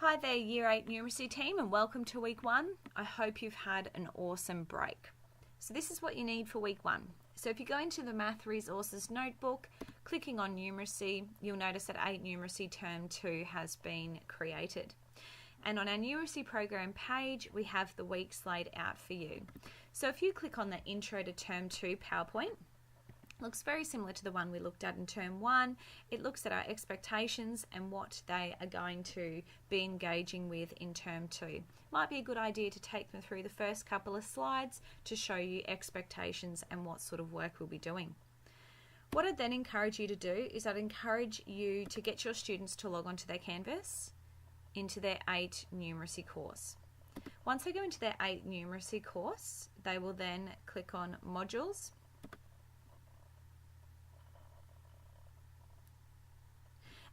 Hi there, Year 8 Numeracy team, and welcome to week 1. I hope you've had an awesome break. So this is what you need for week 1. So if you go into the Math Resources notebook, clicking on Numeracy, you'll notice that 8 Numeracy Term 2 has been created. And on our Numeracy program page, we have the weeks laid out for you. So if you click on the Intro to Term 2 PowerPoint, looks very similar to the one we looked at in Term 1. It looks at our expectations and what they are going to be engaging with in Term 2. Might be a good idea to take them through the first couple of slides to show you expectations and what sort of work we'll be doing. What I'd then encourage you to do is I'd encourage you to get your students to log onto their Canvas into their 8 Numeracy course. Once they go into their 8 Numeracy course, they will then click on Modules.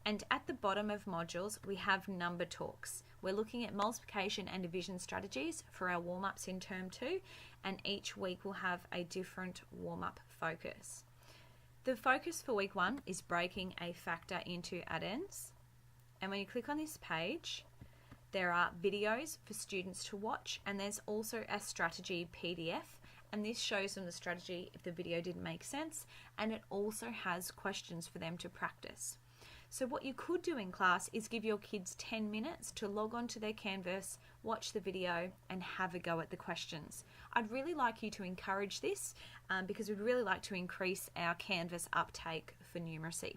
And at the bottom of modules, we have number talks. We're looking at multiplication and division strategies for our warm-ups in Term 2, and each week will have a different warm-up focus. The focus for week 1 is breaking a factor into addends. And when you click on this page, there are videos for students to watch, and there's also a strategy PDF. And this shows them the strategy if the video didn't make sense, and it also has questions for them to practice. So what you could do in class is give your kids 10 minutes to log on to their Canvas, watch the video and have a go at the questions. I'd really like you to encourage this because we'd really like to increase our Canvas uptake for numeracy.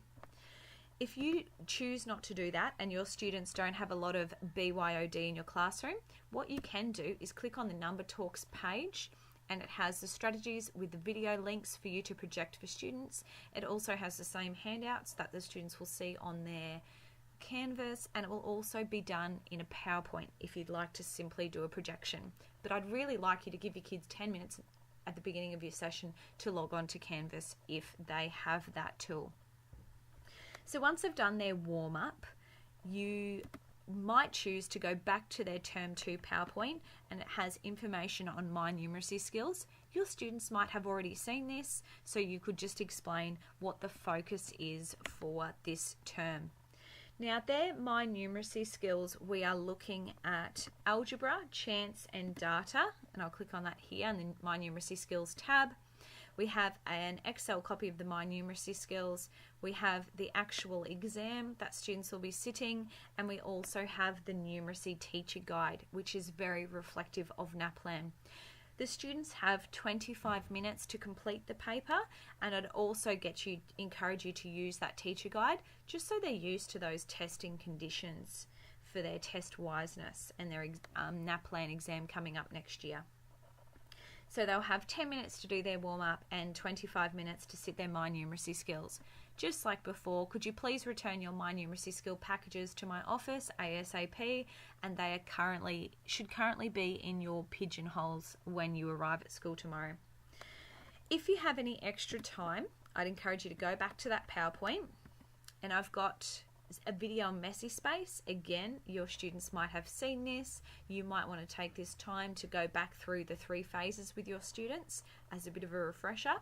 If you choose not to do that and your students don't have a lot of BYOD in your classroom, what you can do is click on the Number Talks page, and it has the strategies with the video links for you to project for students. It also has the same handouts that the students will see on their Canvas, and it will also be done in a PowerPoint if you'd like to simply do a projection. But I'd really like you to give your kids 10 minutes at the beginning of your session to log on to Canvas if they have that tool. So once they've done their warm-up, you might choose to go back to their Term 2 PowerPoint, and it has information on My Numeracy Skills. Your students might have already seen this, so you could just explain what the focus is for this term. Now, their My Numeracy Skills, we are looking at algebra, chance and data, and I'll click on that here in the My Numeracy Skills tab. We have an Excel copy of the My Numeracy Skills. We have the actual exam that students will be sitting, and we also have the Numeracy Teacher Guide, which is very reflective of NAPLAN. The students have 25 minutes to complete the paper, and I'd also encourage you to use that teacher guide just so they're used to those testing conditions for their test wiseness and their NAPLAN exam coming up next year. So they'll have 10 minutes to do their warm-up and 25 minutes to sit their My Numeracy Skills. Just like before, could you please return your My Numeracy Skill packages to my office ASAP, and they are should currently be in your pigeonholes when you arrive at school tomorrow. If you have any extra time, I'd encourage you to go back to that PowerPoint, and I've got a video on messy space. Again, your students might have seen this. You might want to take this time to go back through the 3 phases with your students as a bit of a refresher.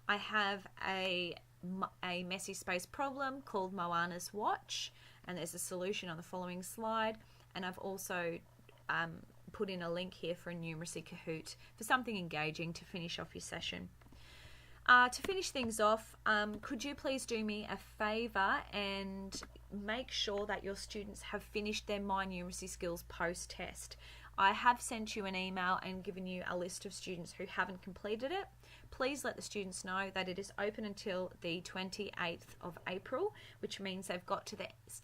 I have a messy space problem called Moana's Watch, and there's a solution on the following slide, and I've also put in a link here for a Numeracy Kahoot for something engaging to finish off your session. To finish things off, could you please do me a favour and make sure that your students have finished their My Numeracy Skills post-test. I have sent you an email and given you a list of students who haven't completed it. Please let the students know that it is open until the 28th of April, which means they've got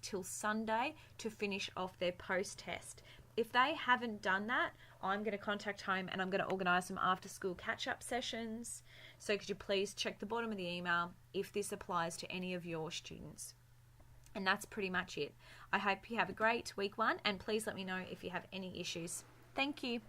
till Sunday to finish off their post-test. If they haven't done that, I'm going to contact home and I'm going to organise some after-school catch-up sessions. So could you please check the bottom of the email if this applies to any of your students. And that's pretty much it. I hope you have a great week 1, and please let me know if you have any issues. Thank you.